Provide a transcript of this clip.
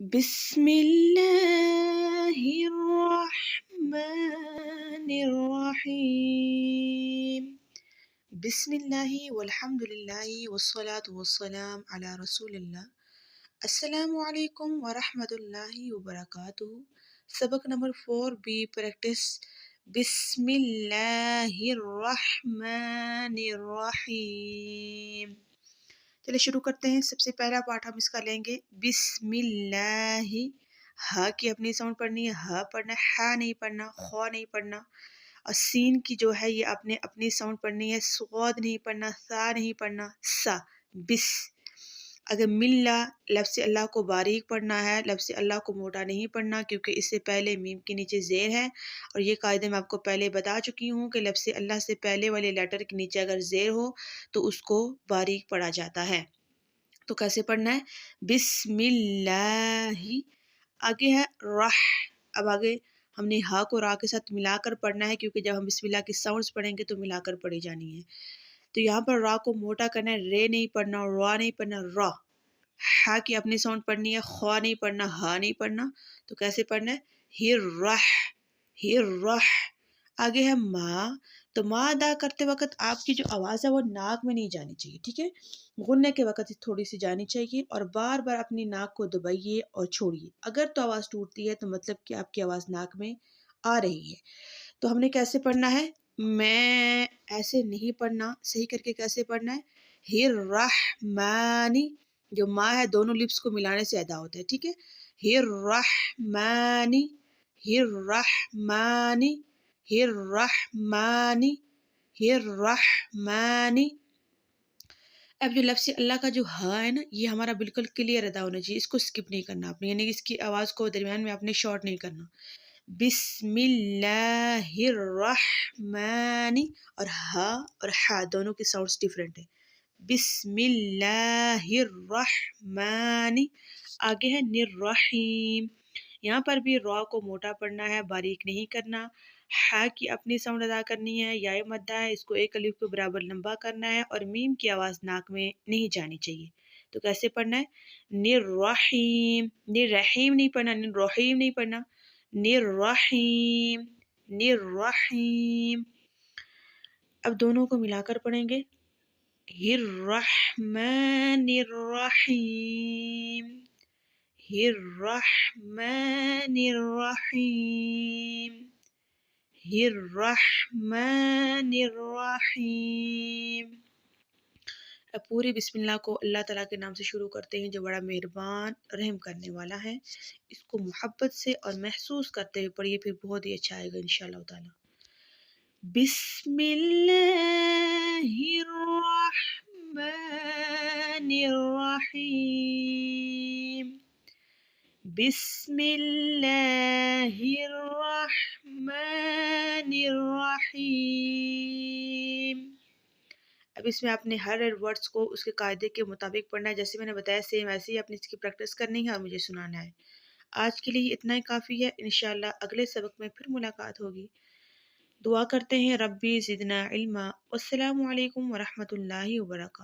بسم الله الرحمن الرحيم. بسم الله والحمد لله والصلاة والسلام على رسول الله. السلام علیکم ورحمۃ اللہ وبرکاتہ. سبق نمبر 4 بی پریکٹس. بسم اللہ الرحمن الرحیم. چلے شروع کرتے ہیں. سب سے پہلا پارٹ ہم اس کا لیں گے بسم اللہ. ہا کی اپنی ساؤنڈ پڑھنی ہے، ہا پڑھنا ہے، ہا نہیں پڑھنا، خوا نہیں پڑھنا. اور سین کی جو ہے یہ اپنی ساؤنڈ پڑھنی ہے، سعود نہیں پڑھنا، سا نہیں پڑھنا، سا. بس. اگر ملا لفظ اللہ کو باریک پڑھنا ہے، لفظ اللہ کو موٹا نہیں پڑھنا، کیونکہ اس سے پہلے میم کے نیچے زیر ہے. اور یہ قاعدے میں آپ کو پہلے بتا چکی ہوں کہ لفظ اللہ سے پہلے والے لیٹر کے نیچے اگر زیر ہو تو اس کو باریک پڑھا جاتا ہے. تو کیسے پڑھنا ہے؟ بسم اللہ. آگے ہے رح. اب آگے ہم نے ہا کو را کے ساتھ ملا کر پڑھنا ہے، کیونکہ جب ہم بسم اللہ کی ساؤنڈز پڑھیں گے تو ملا کر پڑھی جانی ہے. تو یہاں پر را کو موٹا کرنا ہے، رے نہیں پڑھنا، را نہیں پڑھنا، را. ہا کی اپنی ساؤنڈ پڑھنی ہے، خوا نہیں پڑھنا، ہا نہیں پڑھنا. تو کیسے پڑھنا ہے؟ ہر رح، ہر رح. آگے ہے ما. تو ما ادا کرتے وقت آپ کی جو آواز ہے وہ ناک میں نہیں جانی چاہیے، ٹھیک ہے؟ غننے کے وقت تھوڑی سی جانی چاہیے، اور بار بار اپنی ناک کو دبائیے اور چھوڑیے. اگر تو آواز ٹوٹتی ہے تو مطلب کہ آپ کی آواز ناک میں آ رہی ہے. تو ہم نے کیسے پڑھنا ہے؟ میں ایسے نہیں پڑھنا، صحیح کر کے کیسے پڑھنا ہے؟ ہر رحمانی. جو ما ہے دونوں لپس کو ملانے سے ادا ہوتا ہے، ٹھیک ہے؟ ہر رحمانی، ہر رحمانی، ہر رحمانی، ہر رحمانی. اب جو لفظ اللہ کا جو ہا ہے نا، یہ ہمارا بالکل کلیئر ادا ہونا چاہیے، اس کو سکپ نہیں کرنا آپ نے، یعنی اس کی آواز کو درمیان میں آپ نے شارٹ نہیں کرنا. بسم اللہ الرحمن. اور ہا اور ہا دونوں کی ساؤنڈز ڈیفرنٹ ہیں. بسم اللہ الرحمن. آگے ہے الرحیم. یہاں پر بھی را کو موٹا پڑھنا ہے، باریک نہیں کرنا. ہا کی اپنی ساؤنڈ ادا کرنی ہے، یا مدہ ہے، اس کو ایک الف کے برابر لمبا کرنا ہے، اور میم کی آواز ناک میں نہیں جانی چاہیے. تو کیسے پڑھنا ہے؟ الرحیم. الرحیم نہیں پڑھنا، الرحیم نہیں پڑھنا، الرحیم، الرحیم. اب دونوں کو ملا کر پڑھیں گے. الرحمن الرحیم، الرحمن الرحیم، الرحمن الرحیم. اب پوری بسم اللہ کو اللہ تعالیٰ کے نام سے شروع کرتے ہیں جو بڑا مہربان رحم کرنے والا ہے. اس کو محبت سے اور محسوس کرتے ہوئے پڑھیے، پھر بہت ہی اچھا آئے گا انشاءاللہ تعالیٰ. بسم اللہ الرحمن الرحیم. بسم اللہ الرحمن الرحیم. اب اس میں آپ نے ہر ورڈز کو اس کے قاعدے کے مطابق پڑھنا ہے، جیسے میں نے بتایا سیم ایسے ہی آپ نے اس کی پریکٹس کرنی ہے اور مجھے سنانا ہے. آج کے لیے اتنا ہی کافی ہے. انشاءاللہ اگلے سبق میں پھر ملاقات ہوگی. دعا کرتے ہیں ربی زدنا علما. والسلام علیکم ورحمۃ اللہ وبرکاتہ.